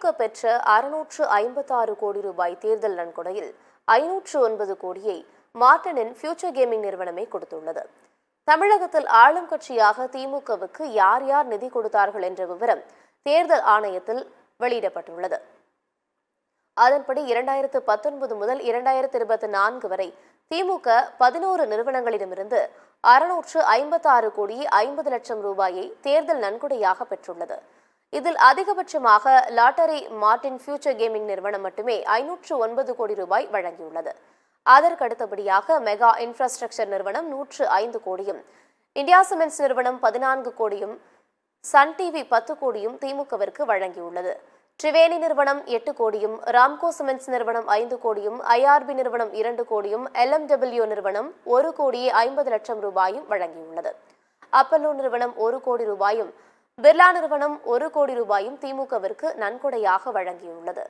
திமுக பெற்ற 656 கோடி ரூபாய் தேர்தல் நன்கொடையில் 509 கோடியை மார்டினின் ஃபியூச்சர் கேமிங் நிறுவனமே கொடுத்துள்ளது. தமிழகத்தில் ஆளும் கட்சியாக திமுகவுக்கு யார் யார் நிதி கொடுத்தார்கள் என்ற விவரம் தேர்தல் ஆணையத்தில் வெளியிடப்பட்டுள்ளது. அதன்படி 2019 முதல் 2024 வரை திமுக 11 நிறுவனங்களிடமிருந்து 656 கோடி 50 லட்சம் ரூபாயை தேர்தல் நன்கொடையாக பெற்றுள்ளது. இதில் அதிகபட்சமாக லாட்டரி மார்டின் ஃபியூச்சர் கேமிங் நிறுவனம் மட்டுமே 509 கோடி ரூபாய் வழங்கியுள்ளது. அதற்கடுத்தபடியாக மெகா இன்ஃப்ராஸ்ட்ரக்சர் நிறுவனம் 105 கோடியும், இந்தியா சிமெண்ட்ஸ் நிறுவனம் 14 கோடியும், சன் டிவி 10 கோடியும் திமுகவிற்கு வழங்கியுள்ளது. ட்ரிவேணி நிறுவனம் 8 கோடியும், ராம்கோ சிமெண்ட்ஸ் நிறுவனம் 5 கோடியும், ஐஆர்பி நிறுவனம் 2 கோடியும், LMW நிறுவனம் 1 கோடியே 50 லட்சம் ரூபாயும் வழங்கியுள்ளது. அப்பல்லோ நிறுவனம் 1 கோடி ரூபாயும், பிர்லா நிறுவனம் 1 கோடி ரூபாயும் திமுகவிற்கு நன்கொடையாக வழங்கியுள்ளது.